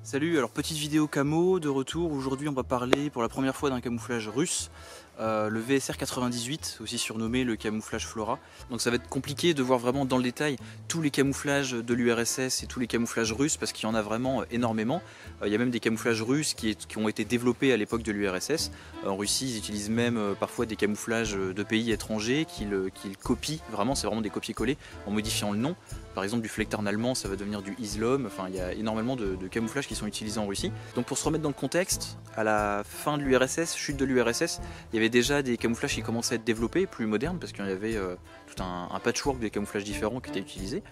Salut, alors petite vidéo camo de retour. Aujourd'hui on va parler pour la première fois d'un camouflage russe, le VSR 98, aussi surnommé le camouflage Flora. Donc ça va être compliqué de voir vraiment dans le détail tous les camouflages de l'URSS et tous les camouflages russes parce qu'il y en a vraiment énormément. Il y a même des camouflages russes qui ont été développés à l'époque de l'URSS. En Russie ils utilisent même parfois des camouflages de pays étrangers qu'ils copient, vraiment c'est vraiment des copier-coller en modifiant le nom. Par exemple du Flecktarn allemand ça va devenir du Islam, enfin il y a énormément de camouflages qui sont utilisés en Russie. Donc pour se remettre dans le contexte, à la fin de l'URSS, chute de l'URSS, il y avait déjà des camouflages qui commençaient à être développés, plus modernes, parce qu'il y avait tout un patchwork de camouflages différents qui étaient utilisés.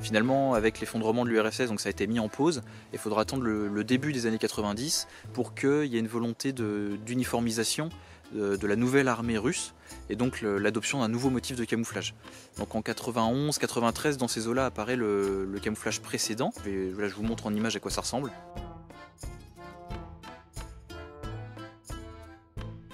Finalement avec l'effondrement de l'URSS, donc ça a été mis en pause, et il faudra attendre le début des années 90 pour qu'il y ait une volonté d'uniformisation de la nouvelle armée russe et donc l'adoption d'un nouveau motif de camouflage. Donc en 91-93 dans ces eaux-là apparaît le camouflage précédent. Et là je vous montre en image à quoi ça ressemble.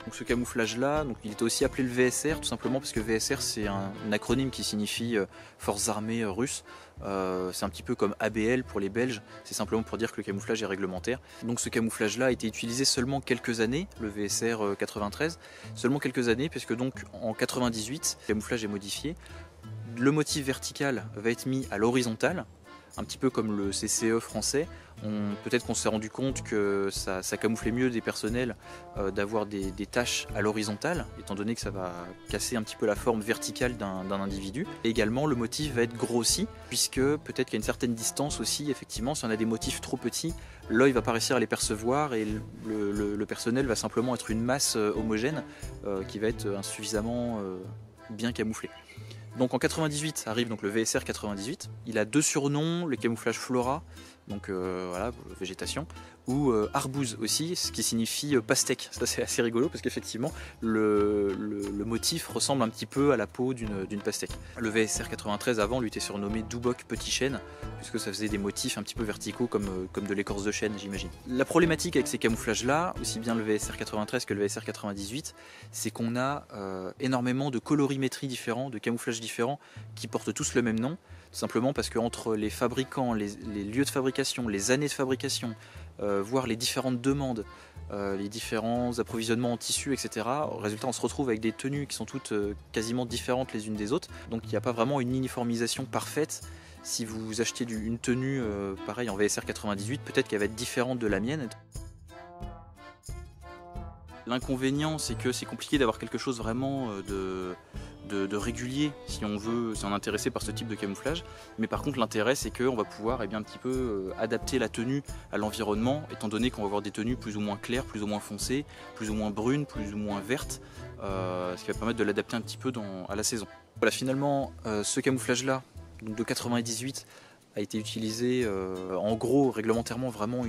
Donc ce camouflage là, il était aussi appelé le VSR tout simplement parce que VSR c'est un acronyme qui signifie Forces armées russes. C'est un petit peu comme ABL pour les Belges, c'est simplement pour dire que le camouflage est réglementaire. Donc ce camouflage là a été utilisé seulement quelques années, le VSR 93, seulement quelques années puisque donc en 98 le camouflage est modifié. Le motif vertical va être mis à l'horizontale, un petit peu comme le CCE français. Peut-être qu'on s'est rendu compte que ça camouflait mieux des personnels d'avoir des tâches à l'horizontale, étant donné que ça va casser un petit peu la forme verticale d'un individu. Et également, le motif va être grossi, puisque peut-être qu'à une certaine distance aussi, effectivement, si on a des motifs trop petits, l'œil va pas réussir à les percevoir et le personnel va simplement être une masse homogène qui va être insuffisamment bien camouflée. Donc en 98 arrive donc le VSR 98, il a deux surnoms, le camouflage Flora, donc voilà, végétation, ou arbouze aussi, ce qui signifie pastèque. Ça c'est assez rigolo parce qu'effectivement le motif ressemble un petit peu à la peau d'une pastèque. Le VSR 93 avant lui était surnommé Douboc Petit Chêne, puisque ça faisait des motifs un petit peu verticaux comme de l'écorce de chêne j'imagine. La problématique avec ces camouflages là, aussi bien le VSR 93 que le VSR 98, c'est qu'on a énormément de colorimétries différents, de camouflages différents qui portent tous le même nom. Tout simplement parce qu'entre les fabricants, les lieux de fabrication, les années de fabrication, voire les différentes demandes, les différents approvisionnements en tissu, etc. Au résultat, on se retrouve avec des tenues qui sont toutes quasiment différentes les unes des autres. Donc il n'y a pas vraiment une uniformisation parfaite. Si vous achetez une tenue pareil en VSR 98, peut-être qu'elle va être différente de la mienne. L'inconvénient, c'est que c'est compliqué d'avoir quelque chose vraiment de régulier si on est intéressé par ce type de camouflage. Mais par contre, l'intérêt, c'est qu'on va pouvoir un petit peu adapter la tenue à l'environnement, étant donné qu'on va avoir des tenues plus ou moins claires, plus ou moins foncées, plus ou moins brunes, plus ou moins vertes, ce qui va permettre de l'adapter un petit peu à la saison. Voilà, finalement, ce camouflage-là, de 98, a été utilisé en gros réglementairement vraiment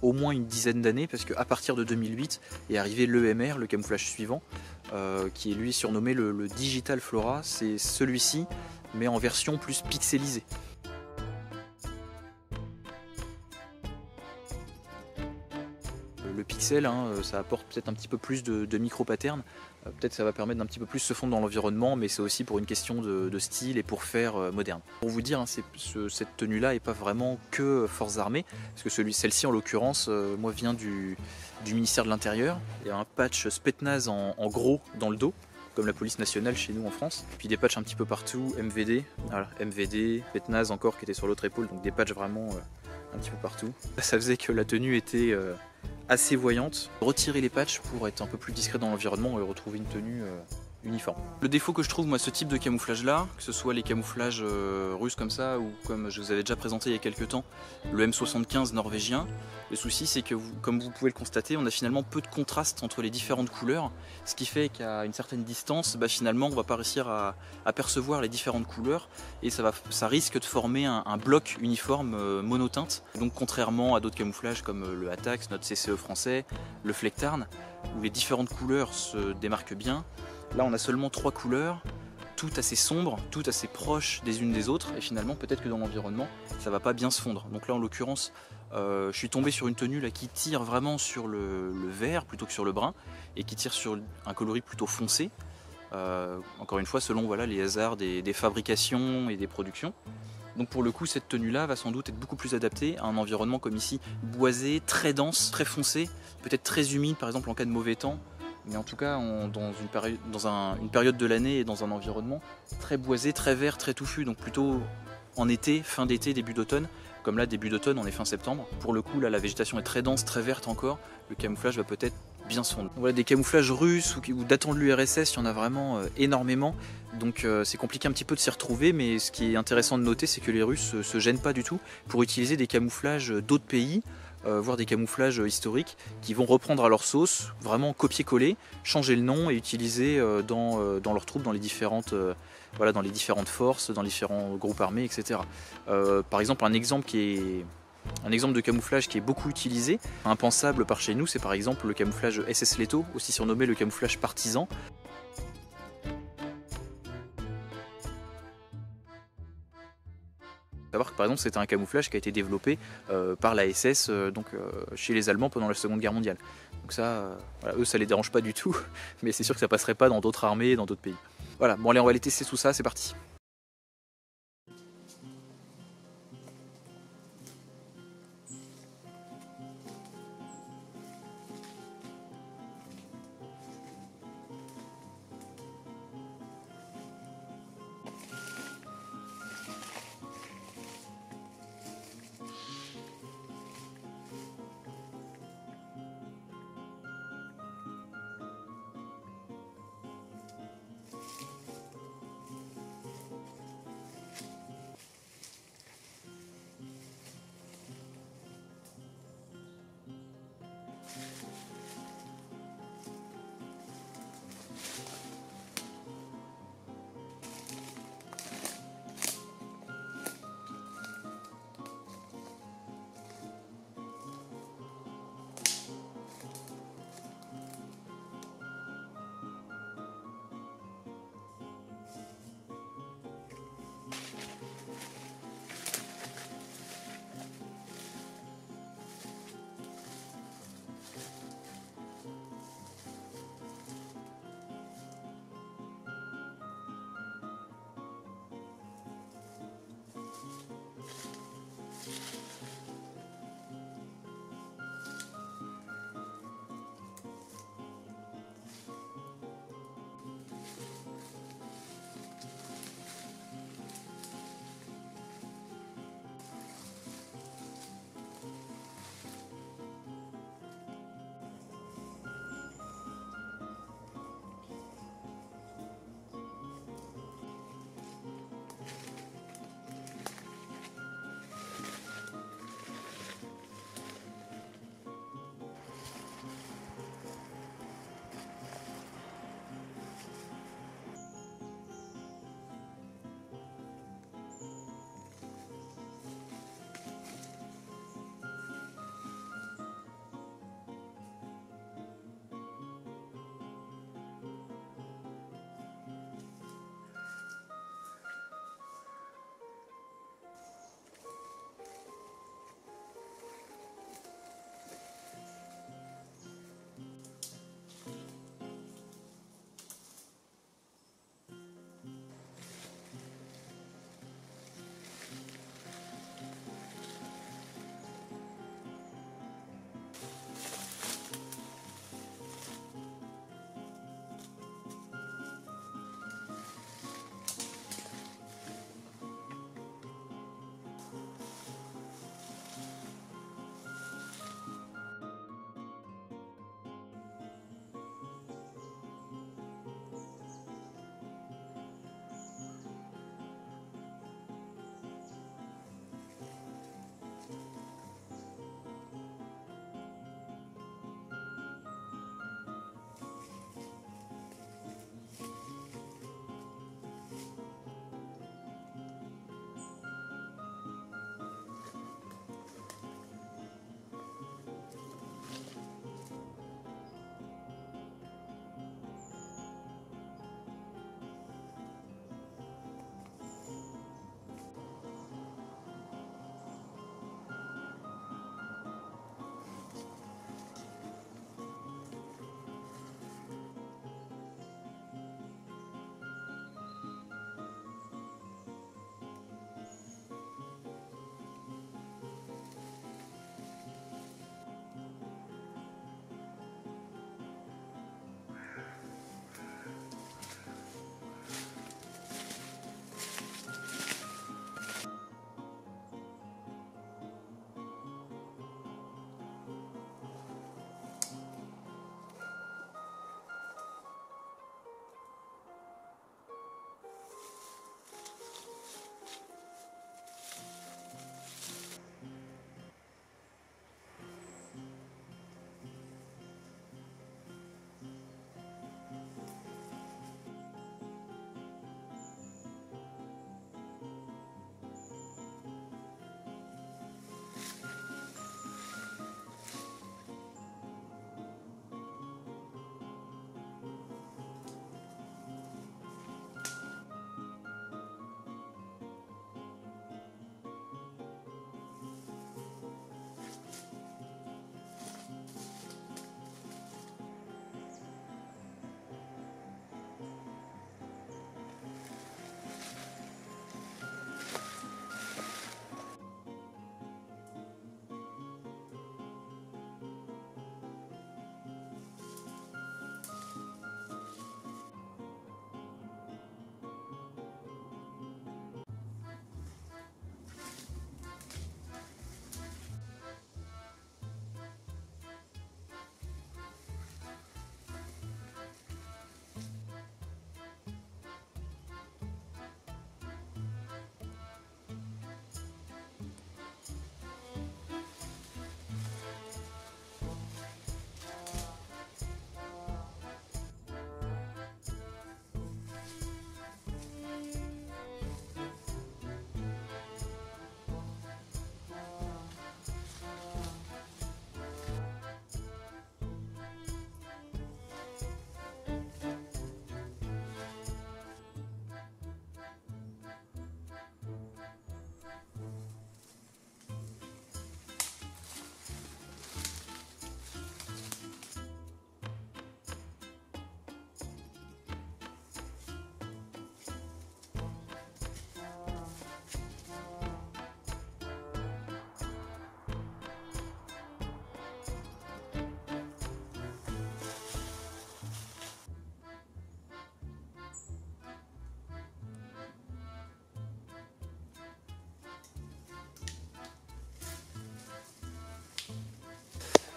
au moins une dizaine d'années, parce qu'à partir de 2008 est arrivé l'EMR, le camouflage suivant, qui est lui surnommé le Digital Flora. C'est celui-ci, mais en version plus pixelisée. Le pixel, ça apporte peut-être un petit peu plus de micro-patterns, peut-être ça va permettre d'un petit peu plus se fondre dans l'environnement, mais c'est aussi pour une question de style et pour faire moderne. Pour vous dire, cette tenue-là n'est pas vraiment que Forces armées, parce que celle-ci en l'occurrence, moi vient du ministère de l'Intérieur. Il y a un patch Spetsnaz en gros dans le dos, comme la police nationale chez nous en France, puis des patchs un petit peu partout, MVD, voilà, MVD, Spetsnaz encore qui était sur l'autre épaule, donc des patchs vraiment un petit peu partout. Ça faisait que la tenue était assez voyante. Retirer les patchs pour être un peu plus discret dans l'environnement et retrouver une tenue uniforme. Le défaut que je trouve, moi, ce type de camouflage là, que ce soit les camouflages russes comme ça ou comme je vous avais déjà présenté il y a quelques temps, le M75 norvégien, le souci c'est que comme vous pouvez le constater, on a finalement peu de contraste entre les différentes couleurs, ce qui fait qu'à une certaine distance, finalement on va pas réussir à percevoir les différentes couleurs et ça risque de former un bloc uniforme monoteinte. Donc contrairement à d'autres camouflages comme le Atax, notre CCE français, le Flecktarn, où les différentes couleurs se démarquent bien, là on a seulement 3 couleurs, toutes assez sombres, toutes assez proches des unes des autres, et finalement peut-être que dans l'environnement ça va pas bien se fondre. Donc là en l'occurrence je suis tombé sur une tenue là, qui tire vraiment sur le vert plutôt que sur le brun, et qui tire sur un coloris plutôt foncé, encore une fois selon voilà, les hasards des fabrications et des productions. Donc pour le coup, cette tenue-là va sans doute être beaucoup plus adaptée à un environnement comme ici, boisé, très dense, très foncé, peut-être très humide par exemple en cas de mauvais temps. Mais en tout cas, dans une période de l'année et dans un environnement très boisé, très vert, très touffu, donc plutôt en été, fin d'été, début d'automne. Comme là, début d'automne, on est fin septembre. Pour le coup, là, la végétation est très dense, très verte encore. Le camouflage va peut-être bien se fondre. Voilà, des camouflages russes ou datant de l'URSS, il y en a vraiment énormément. Donc c'est compliqué un petit peu de s'y retrouver, mais ce qui est intéressant de noter, c'est que les Russes se gênent pas du tout pour utiliser des camouflages d'autres pays, voire des camouflages historiques, qui vont reprendre à leur sauce, vraiment copier-coller, changer le nom et utiliser dans leurs troupes, dans les différentes forces, dans les différents groupes armés, etc. Par exemple, un exemple de camouflage qui est beaucoup utilisé, impensable par chez nous, c'est par exemple le camouflage SS Leto, aussi surnommé le camouflage partisan. Savoir que par exemple c'était un camouflage qui a été développé par la SS chez les Allemands pendant la Seconde Guerre mondiale. Donc ça, voilà, eux ça les dérange pas du tout, mais c'est sûr que ça passerait pas dans d'autres armées, dans d'autres pays. Voilà, bon allez on va aller tester tout ça, c'est parti.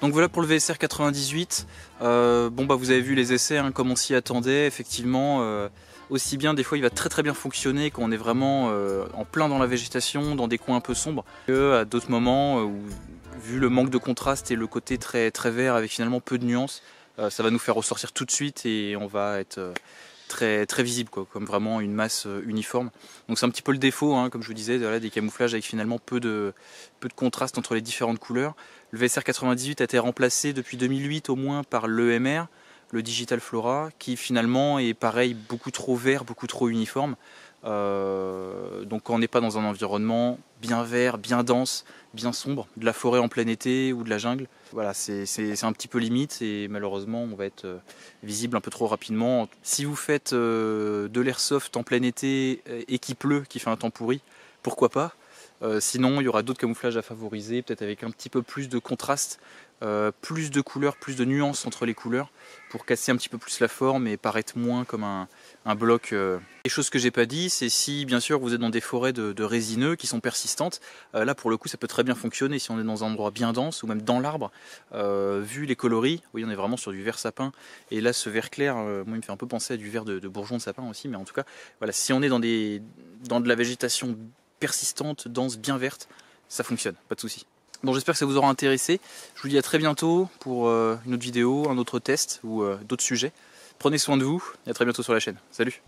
Donc voilà pour le VSR 98. Bon bah vous avez vu les essais, hein, comme on s'y attendait. Effectivement, aussi bien des fois il va très bien fonctionner quand on est vraiment en plein dans la végétation, dans des coins un peu sombres, que à d'autres moments où, vu le manque de contraste et le côté très vert avec finalement peu de nuances, ça va nous faire ressortir tout de suite et on va être très visible, quoi, comme vraiment une masse uniforme. Donc c'est un petit peu le défaut, hein, comme je vous disais, voilà, des camouflages avec finalement peu de contraste entre les différentes couleurs. Le VSR 98 a été remplacé depuis 2008 au moins par l'EMR, le Digital Flora, qui finalement est pareil, beaucoup trop vert, beaucoup trop uniforme. Donc quand on n'est pas dans un environnement bien vert, bien dense, bien sombre, de la forêt en plein été ou de la jungle, voilà, c'est un petit peu limite et malheureusement on va être visible un peu trop rapidement. Si vous faites de l'airsoft en plein été et qu'il pleut, qu'il fait un temps pourri, pourquoi pas. Sinon il y aura d'autres camouflages à favoriser, peut-être avec un petit peu plus de contraste, plus de couleurs, plus de nuances entre les couleurs pour casser un petit peu plus la forme et paraître moins comme un bloc. Les choses que j'ai pas dit, c'est si bien sûr vous êtes dans des forêts de résineux qui sont persistantes, là pour le coup ça peut très bien fonctionner si on est dans un endroit bien dense ou même dans l'arbre. Vu les coloris, oui on est vraiment sur du vert sapin et là ce vert clair, moi il me fait un peu penser à du vert de bourgeon de sapin aussi, mais en tout cas voilà, si on est dans de la végétation persistante, dense, bien verte, ça fonctionne, pas de souci. Bon, j'espère que ça vous aura intéressé. Je vous dis à très bientôt pour une autre vidéo, un autre test ou d'autres sujets. Prenez soin de vous et à très bientôt sur la chaîne. Salut!